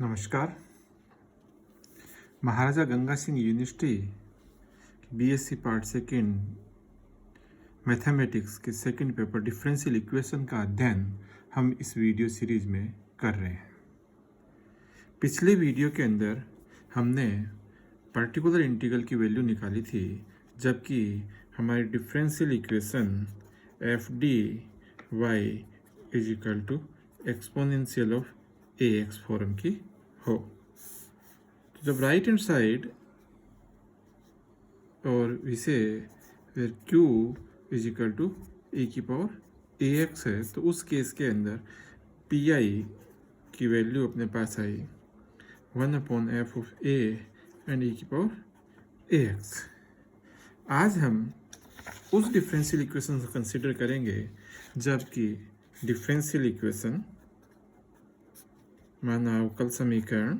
नमस्कार। Maharaja Ganga Singh university BSc part second mathematics के second paper differential equation का अध्ययन हम इस वीडियो सीरीज में कर रहे हैं। पिछले वीडियो के अंदर हमने पर्टिकुलर इंटीग्रल की वैल्यू निकाली थी, जबकि हमारी differential equation F D Y is equal to exponential of A X form की हो। तो जब राइट हैंड साइड और इसे फिर q इज इक्वल टू ए की पावर ए एक्स है, तो उस केस के अंदर पी आई की वैल्यू अपने पास आई 1/f ऑफ ए एंड ए की पावर ए एक्स। आज हम उस डिफरेंशियल इक्वेशन को कंसिडर करेंगे जबकि डिफरेंशियल इक्वेशन माना अवकल समीकरण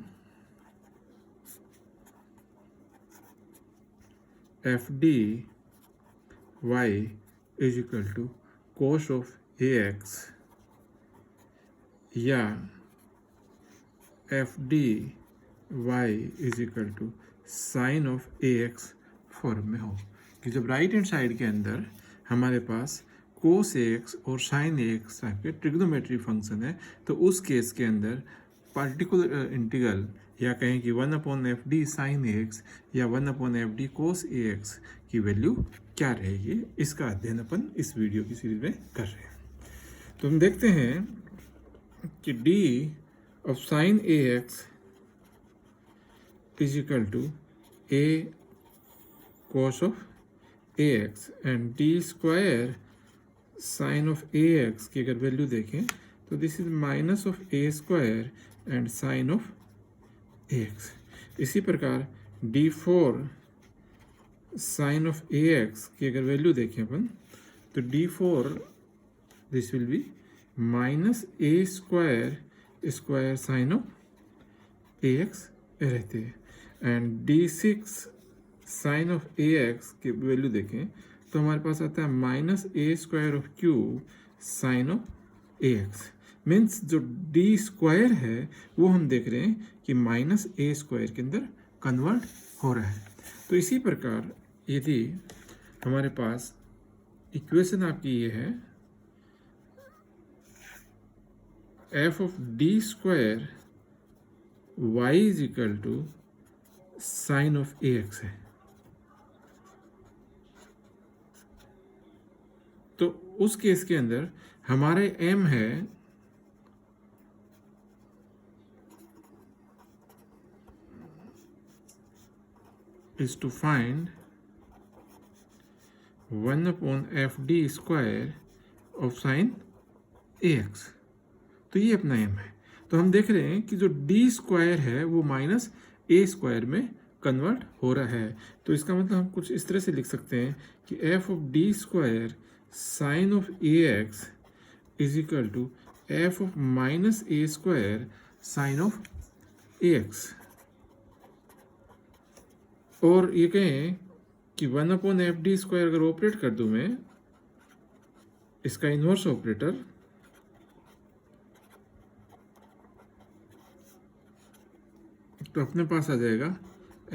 F D Y is equal to cos of A X या F D Y is equal to sine of A X form में हो। कि जब राइट हैंड साइड के अंदर हमारे पास कोस ए एक्स और साइन ए एक्स टाइप के ट्रिग्नोमेट्रिक फंक्शन है, तो उस केस के अंदर पार्टिकुलर इंटीग्रल या कहें कि 1/f D sign A X या 1/f d cos A X की वैल्यू क्या रहेगी, इसका अध्ययन अपन इस वीडियो की सीरीज में कर रहे हैं। तो हम देखते हैं कि D of sine A X is equal to A cos of A X and D square sine of A X की अगर वैल्यू देखें तो this is minus of A square and sine of A X. इसी प्रकार d4 sign of A X की अगर value देखें अपन तो d4 this will be minus A square square sine of A X रहते हैं। And d6 sine of A X की वैल्यू देखें तो हमारे पास आता है minus A square of Q sine of A X. Means जो डी स्क्वायर है वो हम देख रहे हैं कि माइनस ए स्क्वायर के अंदर कन्वर्ट हो रहा है। तो इसी प्रकार यदि हमारे पास इक्वेशन आपकी ये है F of D square Y is equal to sine of A X है, तो उस केस के अंदर हमारे एम है is to find 1/f d square of sin ax। तो ये अपना m है। तो हम देख रहे हैं कि जो d स्क्वायर है वो माइनस a स्क्वायर में कन्वर्ट हो रहा है। तो इसका मतलब हम कुछ इस तरह से लिख सकते हैं कि f of d square sine of A X is equal to f of minus a square sine of A X. और ये कहें कि 1/f डी स्क्वायर अगर ऑपरेट कर दूं मैं इसका इन्वर्स ऑपरेटर, तो अपने पास आ जाएगा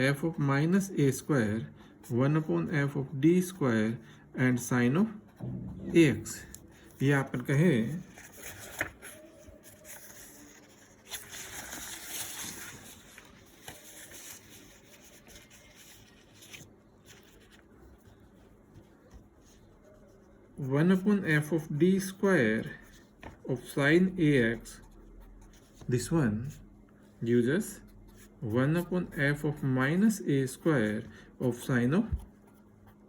f of minus A square 1/f of D square and sine of A X. ये अपन कहें one upon F of D square of sine A X, this one gives us 1/f of minus a square of sin of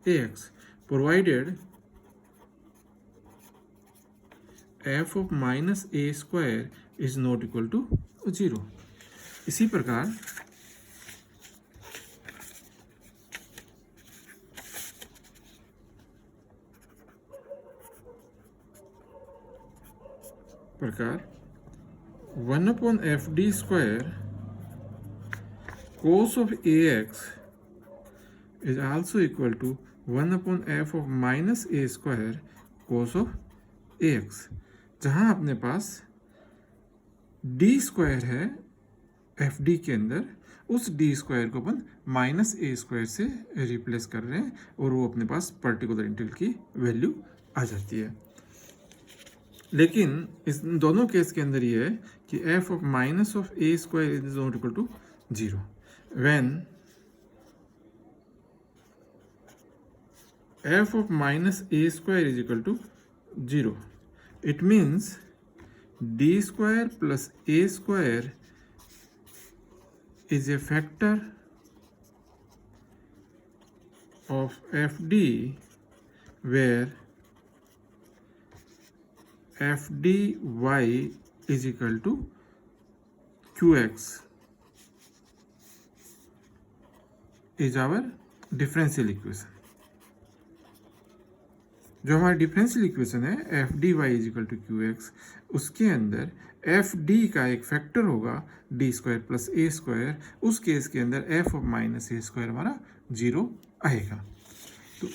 ax, provided f of minus a square is not equal to 0। इसी प्रकार प्रकार 1/f D square cos of ax is also equal to 1/f of minus a square cos of ax, जहाँ अपने पास D square है F D के अंदर उस D square को अपन माइनस ए स्क्वायर से रिप्लेस कर रहे हैं और वो अपने पास पर्टिकुलर इंटीग्रल की वैल्यू आ जाती है। लेकिन इस दोनों केस के अंदर ये है कि F of minus of A square is not equal to 0 when f of minus a square is equal to 0. It means d square plus a square is a factor of fd where fdy is equal to qx is our differential equation. जो हमारा differential equation है F D Y is equal to Q X, उसके अंदर F D का एक factor होगा D square plus A square. उस case के अंदर F of minus A square हमारा 0 आएगा। तो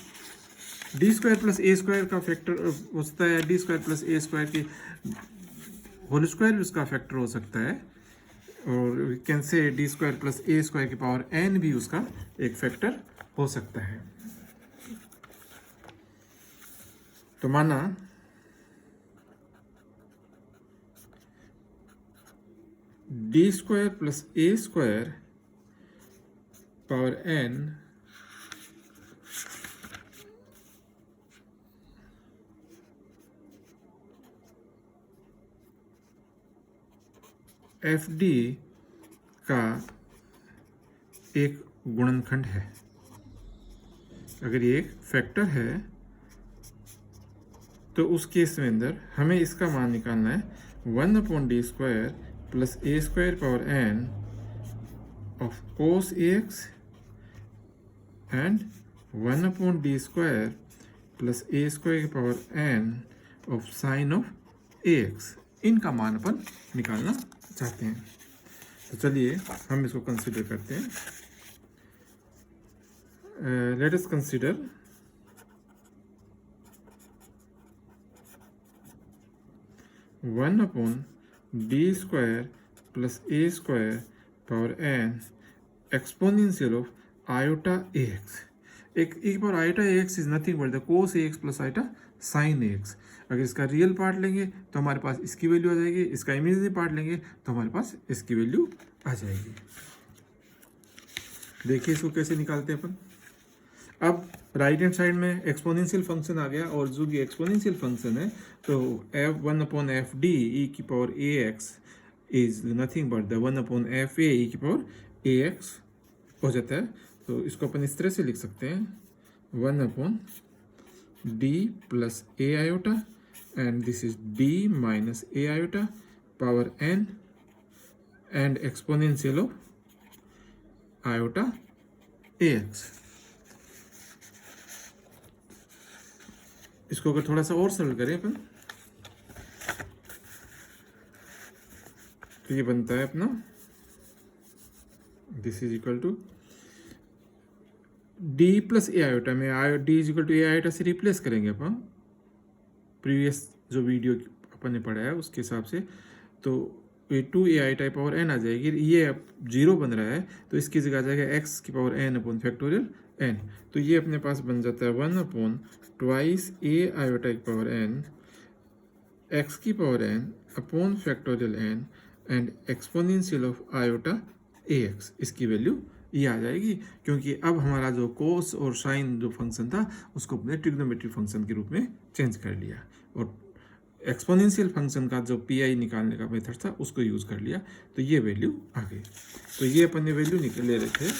D square plus A square का फैक्टर होता है, D square plus A square की होल स्क्वायर भी उसका फैक्टर हो सकता है, और we can say D square plus A square की पावर एन भी उसका एक फैक्टर हो सकता है। तो माना D square plus A square power N F D का एक गुणनखंड है। अगर ये एक फैक्टर है तो उस केस में अंदर हमें इसका मान निकालना है 1 upon D square plus A square power N of cos A X and 1 upon D square plus A square की power N of sine of A X. इनका मान अपन निकालना चाहते हैं। तो चलिए हम इसको कंसिडर करते हैं। Let us consider one upon D square plus A square power N exponential of iota A X. एक बार iota A X is nothing but the cos A X plus iota sine A X. अगर इसका real part लेंगे तो हमारे पास इसकी value आ जाएगी, इसका इमेजिनरी पार्ट लेंगे तो हमारे पास इसकी वैल्यू आ जाएगी। देखिए इसको कैसे निकालते हैं अपन। अब राइट हैंड साइड में एक्सपोनेंशियल फंक्शन आ गया, और जो कि एक्सपोनेंशियल फंक्शन है तो F 1 upon F D E की power A X is nothing but the 1 upon F A E की पावर ए एक्स हो जाता है। तो इसको अपन इस तरह से लिख सकते हैं 1 upon D plus A iota and this is D minus A iota power N and exponential of iota A X. इसको अगर थोड़ा सा और सरल करें अपन तो ये बनता है अपना this is equal to D plus A iota में D is equal to A iota से रिप्लेस करेंगे अपन प्रीवियस जो वीडियो अपन ने पढ़ा है उसके हिसाब से। तो ये 2 ए आयोटा पावर एन आ जाएगी। ये अब 0 बन रहा है तो इसकी जगह आ जाएगा एक्स की power N upon factorial N. तो ये अपने पास बन जाता है 1 अपॉन ट्वाइस ए आयोटा की पावर एन एक्स की power N upon factorial N and exponential of iota A X. इसकी वैल्यू ये आ जाएगी, क्योंकि अब हमारा जो कोस और साइन जो फंक्शन था उसको अपने ट्रिग्नोमेट्रिक फंक्शन के रूप में चेंज कर लिया, और एक्सपोनेंशियल फंक्शन का जो पी आई निकालने का मेथड था उसको यूज़ कर लिया। तो ये वैल्यू आ गई। तो ये अपन ने वैल्यू निकल ले रहे थे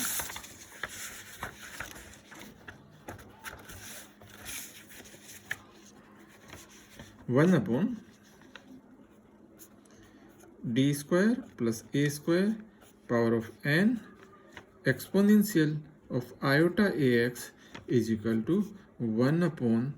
one upon D square plus A square power of N exponential of iota A X is equal to 1 upon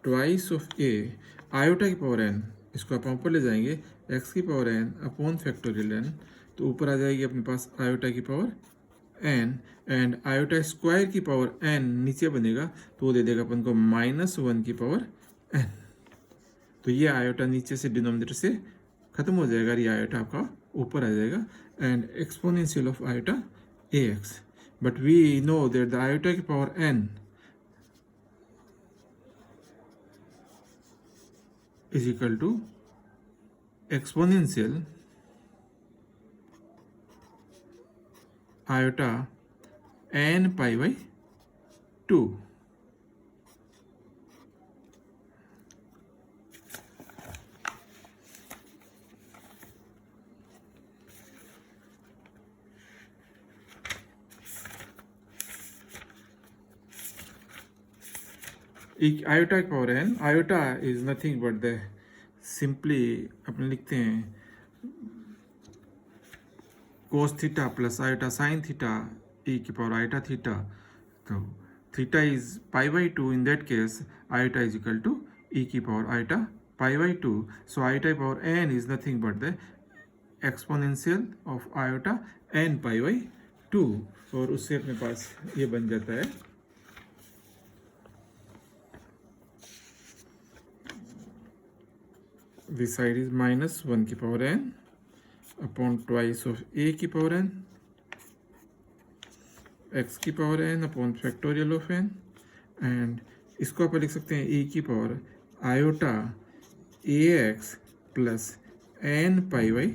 twice of A iota की पावर एन। इसको आप ऊपर ले जाएंगे एक्स की power N upon factorial N, तो ऊपर आ जाएगी अपने पास आयोटा की power N and iota square की पावर एन नीचे बनेगा तो वो दे देगा अपन को -1 की पावर एन। तो ये आयोटा नीचे से डिनोमिनेटर से खत्म हो जाएगा, ये आयोटा आपका ऊपर आ जाएगा, and exponential of iota A X. But we know that the iota की power n is equal to exponential iota n pi by 2. Iota की power n, iota is nothing but the simply अपने लिखते हैं cos theta plus iota sine theta E की power iota theta. तो theta is pi by 2. In that case iota is equal to E की power iota pi by 2. So iota की power n is nothing but the exponential of iota n pi by 2. और उससे अपने पास ये बन जाता है this side is minus 1 की power n upon twice of a की पावर n x की power n upon factorial of n, and इसको आप लिख सकते हैं e की power iota A X plus n pi by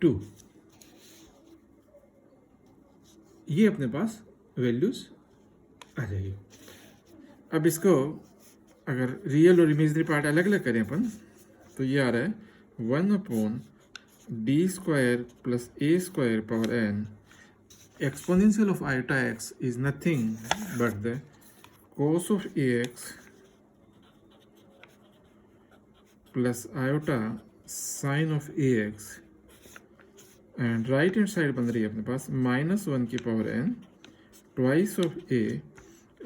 2. ये अपने पास वैल्यूज आ जाएगी. अब इसको अगर रियल और इमेजनरी पार्ट अलग अलग करें अपन, तो ये आ रहा है 1 upon D square plus A square power n. Exponential of iota X is nothing but the cos of A X plus iota sine of A X, and right hand side बन रही है अपने पास -1 की power n twice of A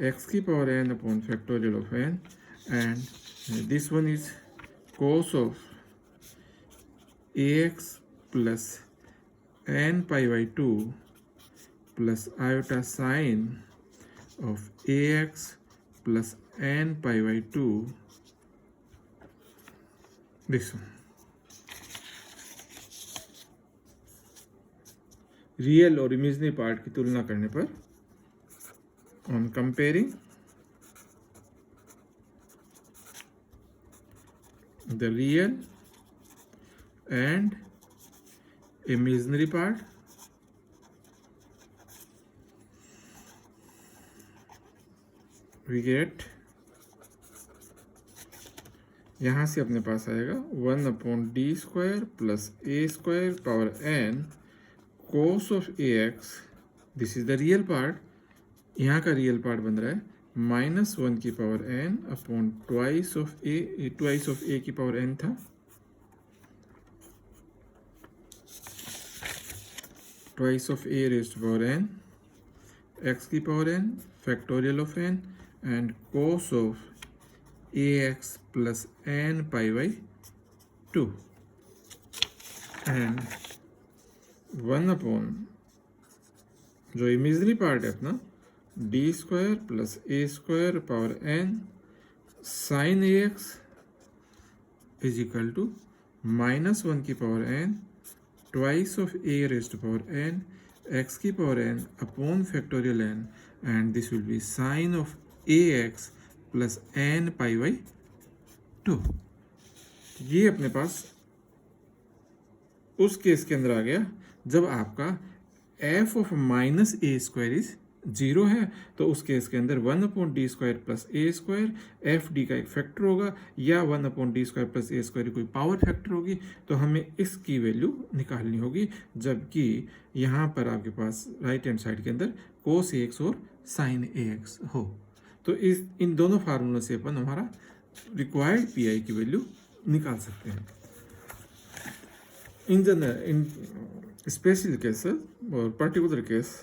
X की power n upon factorial of n, and this one is cos of ax plus n pi by 2 plus iota sine of ax plus n pi by 2. This one. Real और imaginary part की तुलना करने पर on comparing the real and imaginary part, we get यहाँ से अपने पास आएगा 1 upon D square plus A square power n cos of A X. This is the real part. यहाँ का रियल पार्ट बन रहा है -1 की power n upon twice of A की पावर n था, twice of A raised to power n x की power n factorial of n and cos of A X plus n pi by 2, and 1 upon जो imaginary part है अपना D square plus A square power n sine A X is equal to -1 की power n twice of A raised to power n x की power n upon factorial n, and this will be sine of A X plus n pi by 2. ये अपने पास उस case के अंदर आ गया जब आपका f of minus A square is 0 है, तो उस केस के अंदर 1 upon D square plus A square F D का एक फैक्टर होगा, या 1 upon D square plus A square कोई पावर फैक्टर होगी. तो हमें इसकी वैल्यू निकालनी होगी, जबकि यहाँ पर आपके पास राइट हैंड साइड के अंदर कोस ए एक्स और साइन ए एक्स हो. तो इन दोनों फार्मूलों से अपन हमारा रिक्वायर्ड पी आई की वैल्यू निकाल सकते हैं. इन स्पेशल केसेस और particular case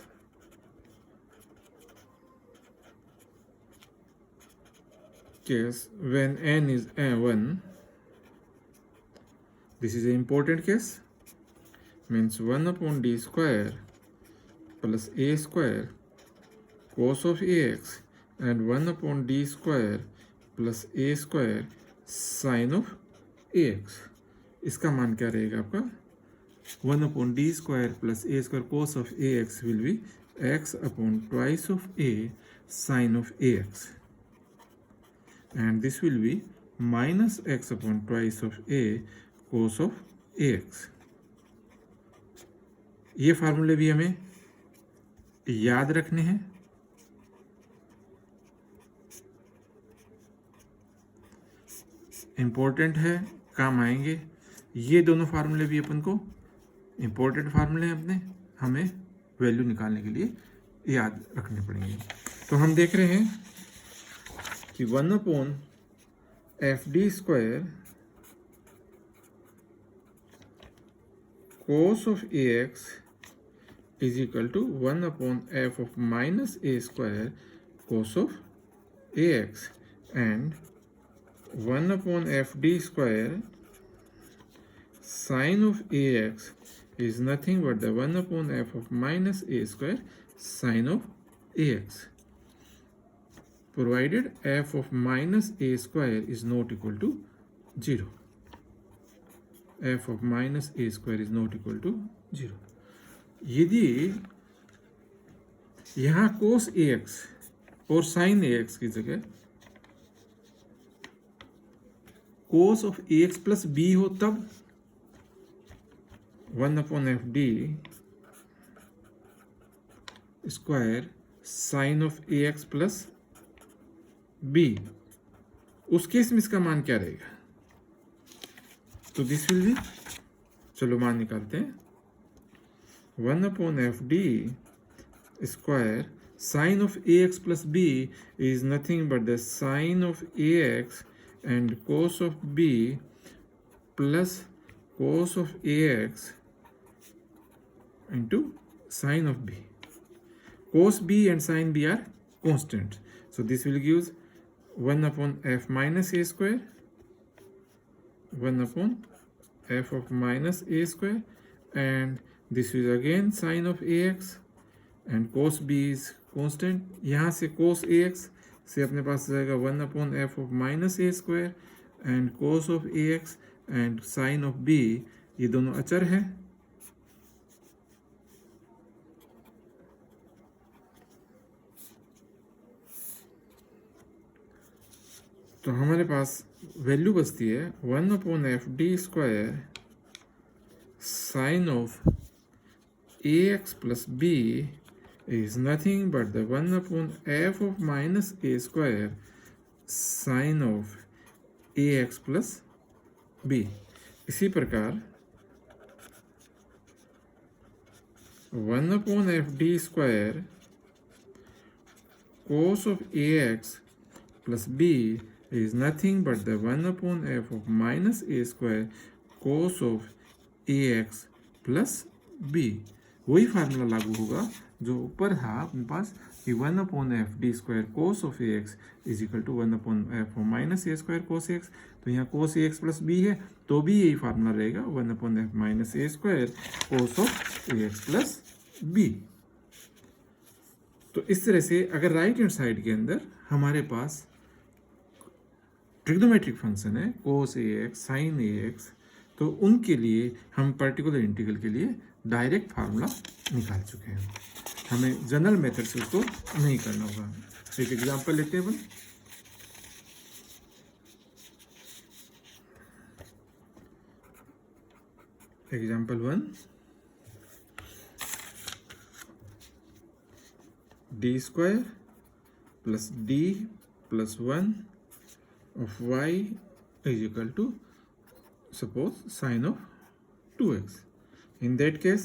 when n is 1, this is an important case, means 1 upon d square plus a square cos of ax and 1 upon d square plus a square sin of ax. इसका मान क्या रहेगा आपका 1 upon d square plus a square cos of ax will be x upon twice of a sine of ax, and this will be minus x upon twice of a cos of ax. ये फार्मूले भी हमें याद रखने हैं. Important है, काम आएंगे. ये दोनों फार्मूले भी अपन को इम्पोर्टेंट फार्मूले हैं अपने, हमें वैल्यू निकालने के लिए याद रखने पड़ेंगे. तो हम देख रहे हैं कि 1 upon F D square cos of ax is equal to 1 upon f of minus a square cos of ax, and 1 upon f d square sine of ax is nothing but the 1 upon f of minus a square sine of ax, provided f of minus a square is not equal to 0. f of minus a square is not equal to 0. यदि यहाँ cos ax और sin ax की जगह cos of ax plus b हो, तब 1 upon f d square sin of ax plus b, उस case में इसका मान क्या रहेगा? तो दिस विल बी, चलो मान निकालते हैं. 1 upon f d square sine of ax plus b is nothing but the sine of ax and cos of b plus cos of ax into sine of b. Cos b and sine b are constant, so this will give 1 upon f minus a square, 1 upon f of minus a square, and this is again sine of ax, and cos b is constant. यहाँ से cos ax से अपने पास जाएगा 1 upon f of minus a square and cos of ax and sine of b, ये दोनों अचर हैं. तो हमारे पास वैल्यू बचती है 1 upon f d square sine of ax plus b is nothing but the 1 upon f of minus a square sine of ax plus b. इसी प्रकार 1 upon f d square cos of ax plus b is nothing but the 1 upon f of minus a square cos of ax plus b. वही formula लागू होगा जो ऊपर था अपने पास कि 1 upon f d square cos of ax is equal to 1 upon f of minus a square cos ax. तो यहाँ cos ax plus b है, तो भी यही फार्मूला रहेगा 1 upon f minus a square cos of ax plus b. तो इस तरह से अगर राइट हैंड साइड के अंदर हमारे पास ट्रिग्नोमेट्रिक फंक्शन है cos ax sin ax, तो उनके लिए हम पर्टिकुलर इंटीग्रल के लिए डायरेक्ट फार्मूला निकाल चुके हैं. हमें जनरल मेथड से उसको नहीं करना होगा. एक एग्जांपल लेते हैं अपन. Example 1, d square plus d plus 1 of y is equal to suppose sine of 2x. In that case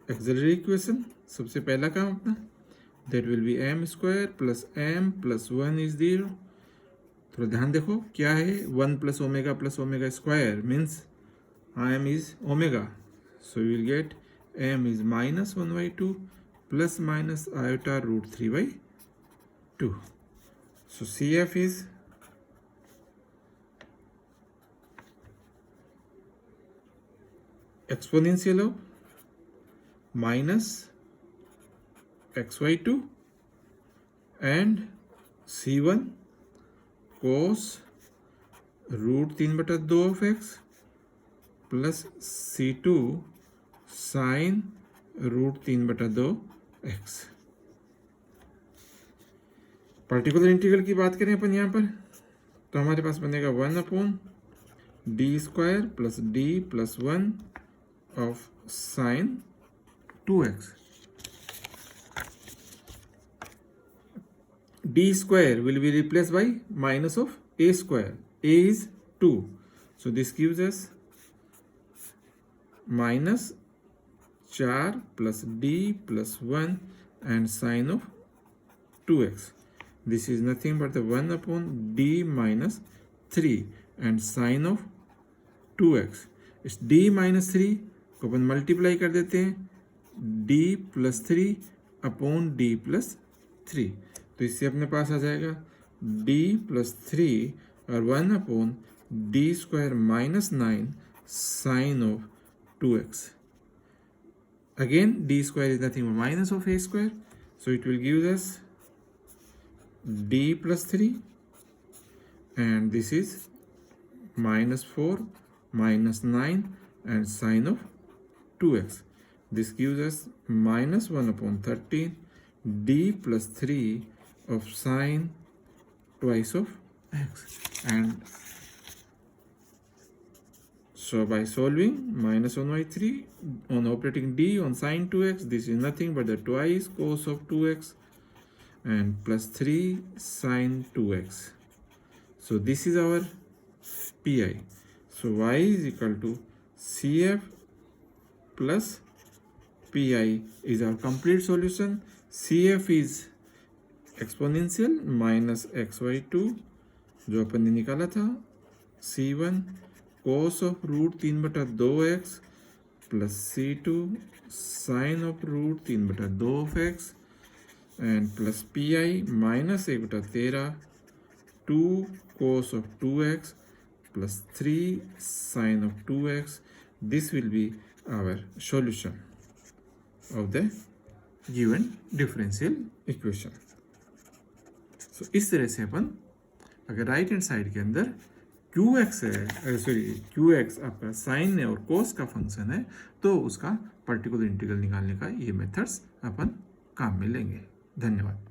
auxiliary equation सबसे पहला काम अपना, that will be m square plus m plus 1 is 0. थोड़ा ध्यान देखो क्या है, 1 plus omega square means m is omega, so you will get m is minus 1 by 2 plus minus iota root 3 by 2. So CF is exponential of minus x by 2 and C1 cos √3/2 of X plus C2 sine √3/2 X. Particular integral की बात करें अपन यहाँ पर, तो हमारे पास बनेगा 1/d² plus d plus 1 of sine 2x. d² will be replaced by minus of a². A is 2. So this gives us minus 4 plus d plus 1 and sine of 2x. This is nothing but the 1/d minus 3 and sine of 2x. इस d minus 3 को अपन multiply कर देते हैं d plus 3 upon d plus 3. तो इससे अपने पास आ जाएगा d plus 3 और 1/d² minus 9 sine of 2x. Again, d² is nothing but minus of a². So it will give us d plus 3 and this is minus 4 minus 9 and sine of 2x. This gives us minus 1/13 d plus 3 of sine twice of x. And so by solving minus 1/3 on operating d on sine 2x, this is nothing but the twice cos of 2x and plus 3 sine 2x. So this is our pi. So y is equal to CF plus pi is our complete solution. CF is exponential minus xy2 जो अपन ने निकाला था, C1 cos of √3/2x plus C2 sine of √3/2 of x and plus pi minus 1/13 2 cos of 2x plus 3 sine of 2x. This will be our solution of the given differential equation. So इस तरह से अपन अगर right hand side के अंदर QX है, QX आपका sign और कोस का फंक्शन है, तो उसका पर्टिकुलर इंटीग्रल निकालने का ये मेथड्स अपन काम में लेंगे. धन्यवाद.